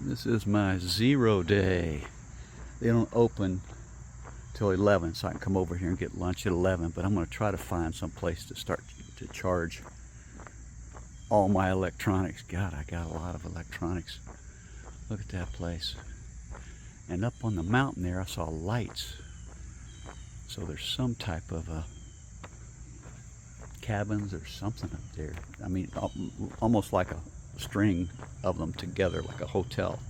This is my 0 day. They don't open till 11, so I can come over here and get lunch at 11, but I'm going to try to find some place to start to charge all my electronics. God, I got a lot of electronics. Look at that place. And up on the mountain there, I saw lights. So there's some type of cabins or something up there. I mean, almost like a string of them together, like a hotel.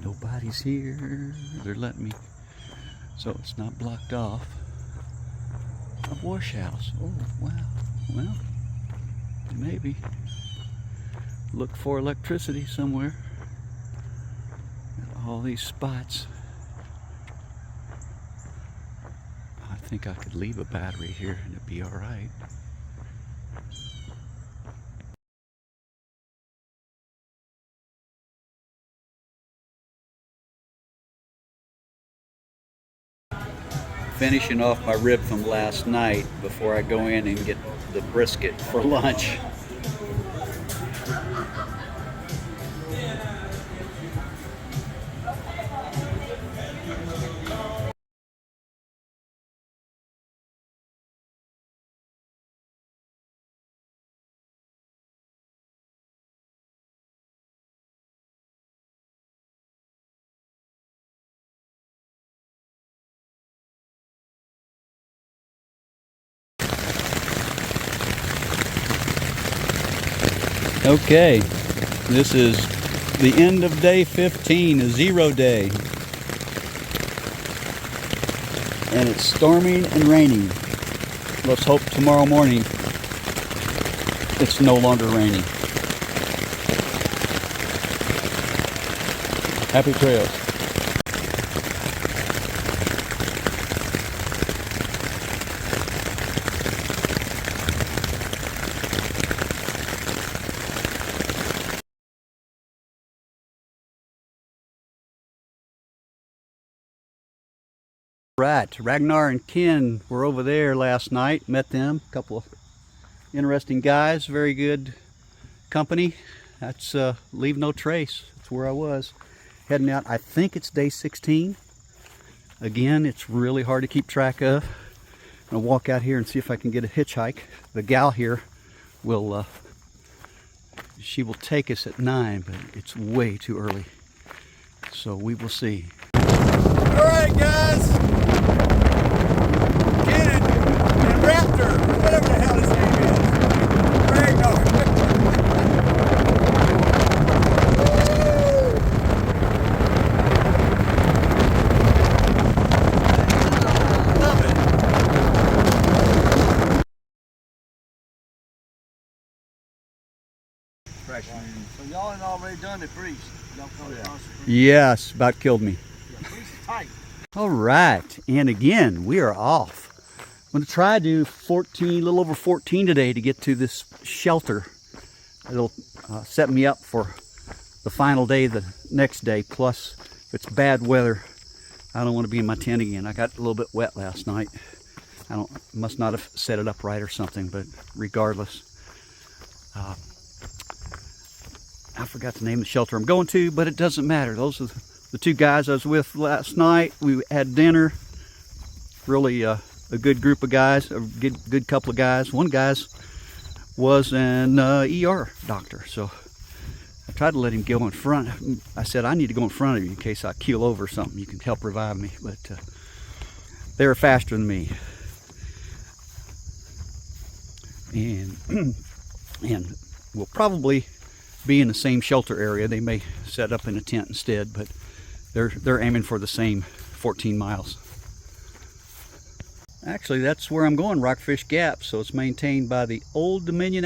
Nobody's here. They're letting me, so it's not blocked off. A wash house. Oh, wow. Well, maybe look for electricity somewhere. Got all these spots. I think I could leave a battery here and it'd be all right. Finishing off my rib from last night before I go in and get the brisket for lunch. Okay, this is the end of day 15, a 0 day. And it's storming and raining. Let's hope tomorrow morning it's no longer raining. Happy trails. Right, Ragdar and Ken were over there last night. Met them, a couple of interesting guys, very good company. That's Leave No Trace. That's where I was heading out. I think it's day 16. Again, it's really hard to keep track of. I'm gonna walk out here and see if I can get a hitchhike. The gal here will she will take us at 9, but it's way too early, so we will see. All right, guys. And Raptor, whatever the hell his name is. Ragdar. Love it. So y'all had already done the priest. Y'all come across the priest. Yes, about killed me. Yeah, priest is tight. All right, and again, we are off. I'm going to try to do 14, a little over 14 today to get to this shelter. It'll set me up for the final day, the next day. Plus, if it's bad weather, I don't want to be in my tent again. I got a little bit wet last night. Must not have set it up right or something, but regardless. I forgot the name of the shelter I'm going to, but it doesn't matter. Those are the two guys I was with last night. We had dinner. Really a good group of guys, a good couple of guys. One guy's was an ER doctor, so I tried to let him go in front. I said, I need to go in front of you in case I keel over or something. You can help revive me, but they were faster than me. And we'll probably be in the same shelter area. They may set up in a tent instead, but they're aiming for the same 14 miles. Actually, that's where I'm going, Rockfish Gap, so it's maintained by the Old Dominion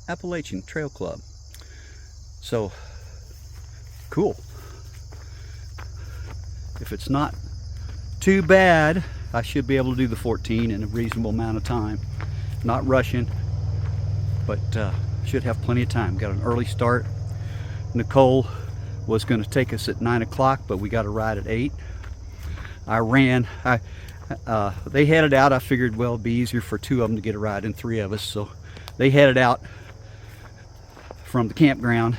Appalachian Trail Club. So, cool. If it's not too bad, I should be able to do the 14 in a reasonable amount of time. Not rushing, but should have plenty of time. Got an early start. Nicole was going to take us at 9 o'clock, but we got a ride at 8. I ran. They headed out. I figured, well, it'd be easier for 2 of them to get a ride than 3 of us. So they headed out from the campground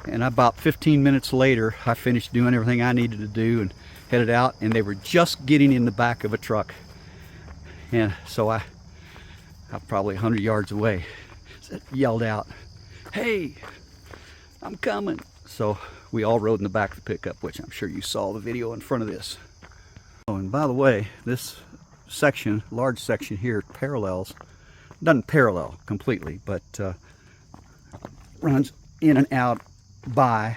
And about 15 minutes later, I finished doing everything I needed to do and headed out, and they were just getting in the back of a truck. And so I'm probably 100 yards away, yelled out, "Hey, I'm coming." So we all rode in the back of the pickup, which I'm sure you saw the video in front of this. Oh, and by the way, this section, large section here, doesn't parallel completely, but runs in and out by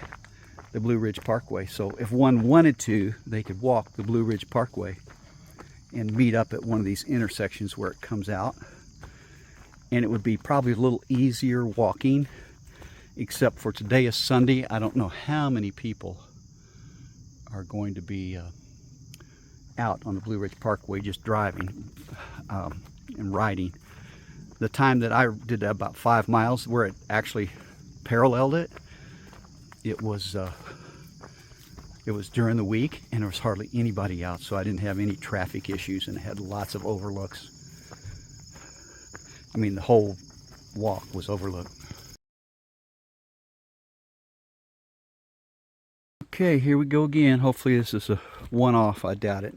the Blue Ridge Parkway. So if one wanted to, they could walk the Blue Ridge Parkway and meet up at one of these intersections where it comes out. And it would be probably a little easier walking, except for today is Sunday. I don't know how many people are going to be out on the Blue Ridge Parkway just driving and riding. The time that I did about 5 miles where it actually paralleled it, it was during the week, and there was hardly anybody out, so I didn't have any traffic issues, and it had lots of overlooks. I mean, the whole walk was overlooked. Okay, here we go again. Hopefully this is a one-off. I doubt it,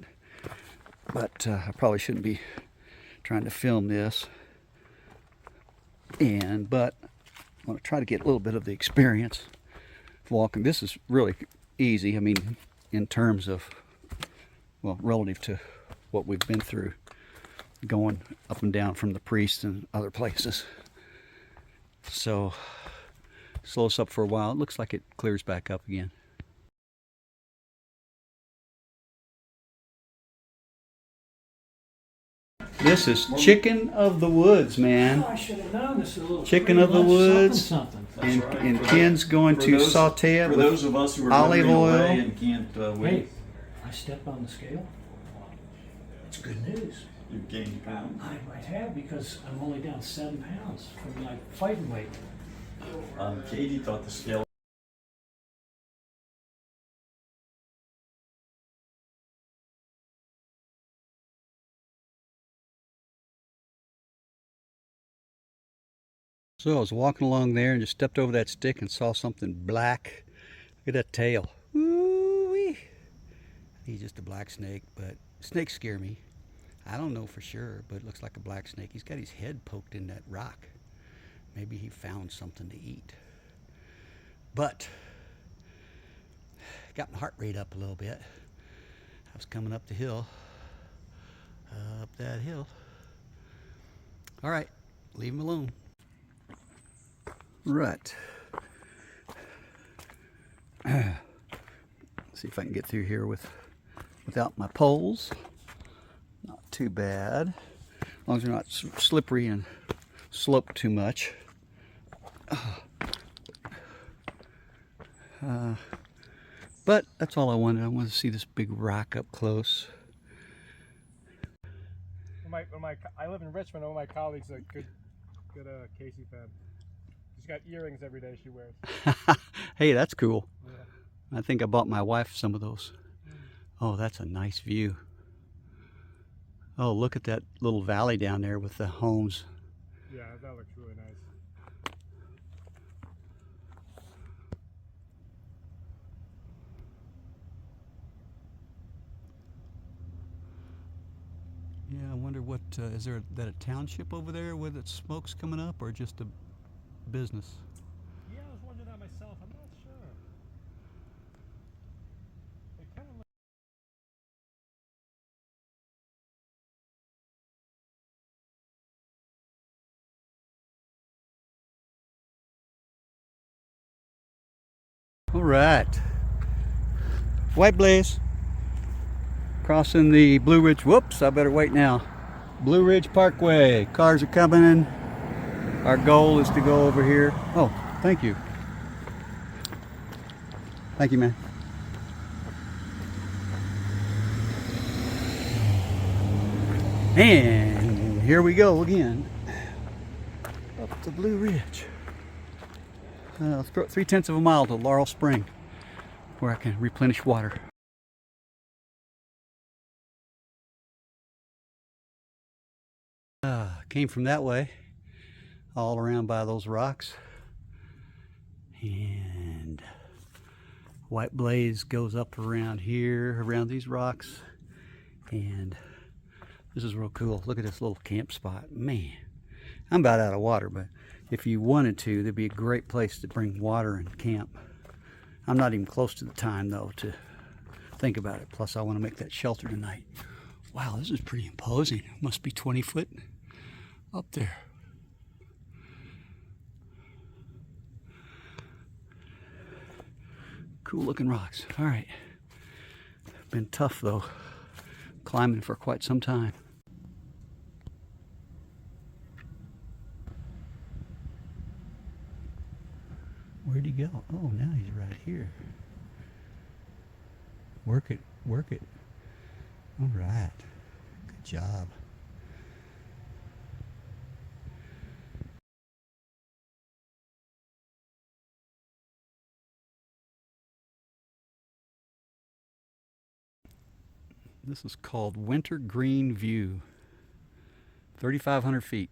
but I probably shouldn't be trying to film this. But I want to try to get a little bit of the experience of walking. This is really easy. I mean, in terms of, well, relative to what we've been through, going up and down from the priest and other places. So slow us up for a while. It looks like it clears back up again. This is chicken of the woods, man. Oh, I should have known this. A little Chicken of the woods. Something. And Ken's going to saute it for with those of us who are olive oil. and can't wait. Hey, I stepped on the scale. It's good news. You gained pounds. I might have, because I'm only down 7 pounds from my fighting weight. Katie thought the scale. So I was walking along there and just stepped over that stick and saw something black. Look at that tail. Ooh-wee. He's just a black snake, but snakes scare me. I don't know for sure, but it looks like a black snake. He's got his head poked in that rock. Maybe he found something to eat. But got my heart rate up a little bit. I was coming up the hill, up that hill. All right, leave him alone. Right. See if I can get through here without my poles. Not too bad, as long as they're not slippery and sloped too much. But that's all I wanted. I wanted to see this big rock up close. I live in Richmond. One of my colleagues, a good Casey fan. She's got earrings every day she wears. Hey, that's cool. Yeah. I think I bought my wife some of those. Oh, that's a nice view. Oh, look at that little valley down there with the homes. Yeah, that looks really nice. Yeah, I wonder what, is there a township over there where that smoke's coming up, or just a business? Yeah, I was wondering that myself. I'm not sure. It kind of looks. All right. White Blaze. Crossing the Blue Ridge. Whoops, I better wait now. Blue Ridge Parkway. Cars are coming in. Our goal is to go over here. Oh, thank you. Thank you, man. And here we go again. Up the Blue Ridge. 3/10 of a mile to Laurel Spring, where I can replenish water. Came from that way, all around by those rocks, and white blaze goes up around here, around these rocks, and this is real cool. Look at this little camp spot. Man, I'm about out of water, but if you wanted to, there'd be a great place to bring water and camp. I'm not even close to the time though to think about it. Plus I want to make that shelter tonight. Wow, this is pretty imposing. Must be 20 foot up there. Cool looking rocks. All right. Been tough though, climbing for quite some time. Where'd he go? Oh, now he's right here. Work it, work it. All right. Good job. This is called Winter Green View. 3,500 feet.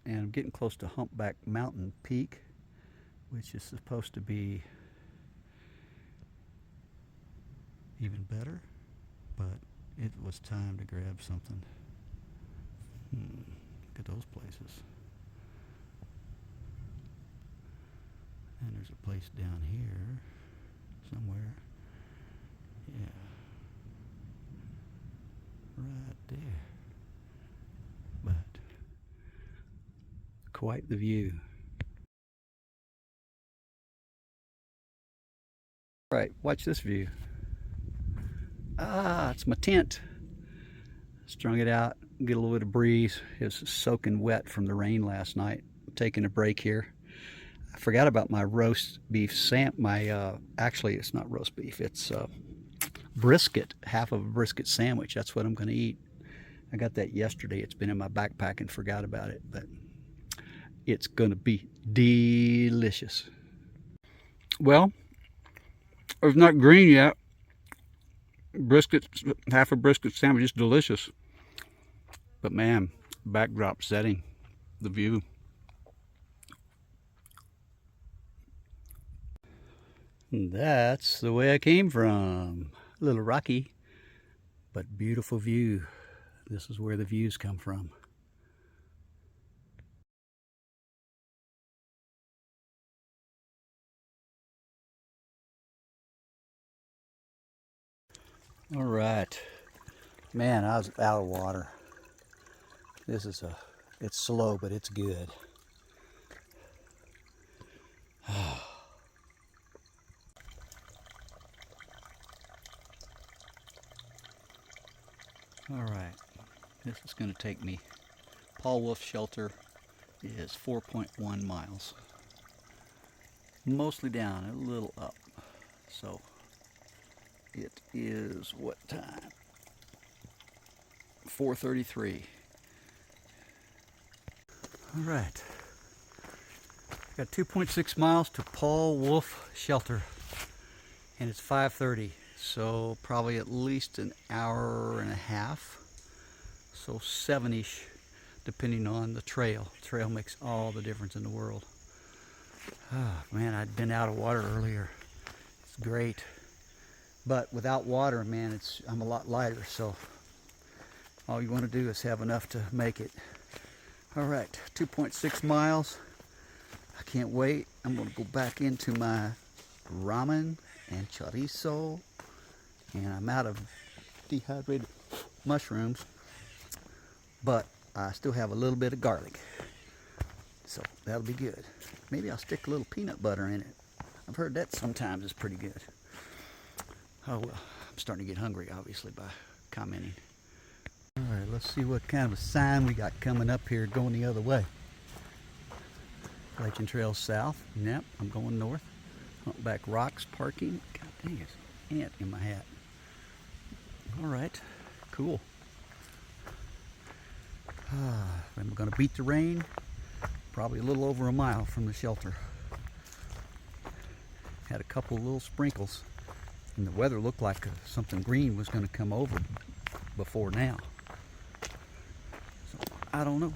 And I'm getting close to Humpback Mountain Peak, which is supposed to be even better, but it was time to grab something. Look at those places. And there's a place down here somewhere. Yeah. Right there. But quite the view. Right, watch this view. Ah, it's my tent. Strung it out, get a little bit of breeze. It was soaking wet from the rain last night. I'm taking a break here. I forgot about my roast beef actually it's not roast beef, it's brisket, half of a brisket sandwich. That's what I'm gonna eat. I got that yesterday. It's been in my backpack and forgot about it, but it's gonna be delicious. Well, it's not green yet. Brisket, half a brisket sandwich is delicious. But man, backdrop setting, the view. And that's the way I came from. A little rocky, but beautiful view. This is where the views come from. All right, man, I was out of water. This is it's slow, but it's good. All right, this is going to take me. Paul Wolfe Shelter is 4.1 miles. Mostly down, a little up. So it is what time? 4:33. All right. Got 2.6 miles to Paul Wolfe Shelter, and it's 5:30. So probably at least an hour and a half. So 7-ish, depending on the trail. Trail makes all the difference in the world. Oh, man, I'd been out of water earlier. It's great. But without water, man, I'm a lot lighter. So all you want to do is have enough to make it. All right, 2.6 miles. I can't wait. I'm going to go back into my ramen and chorizo. And I'm out of dehydrated mushrooms, but I still have a little bit of garlic. So that'll be good. Maybe I'll stick a little peanut butter in it. I've heard that sometimes is pretty good. Oh well, I'm starting to get hungry, obviously, by commenting. All right, let's see what kind of a sign we got coming up here going the other way. Appalachian Trail south. Yep, I'm going north. Humpback Rocks parking. God dang, it's an ant in my hat. All right, cool. I'm going to beat the rain. Probably a little over a mile from the shelter. Had a couple of little sprinkles, and the weather looked like something green was going to come over before now. So I don't know.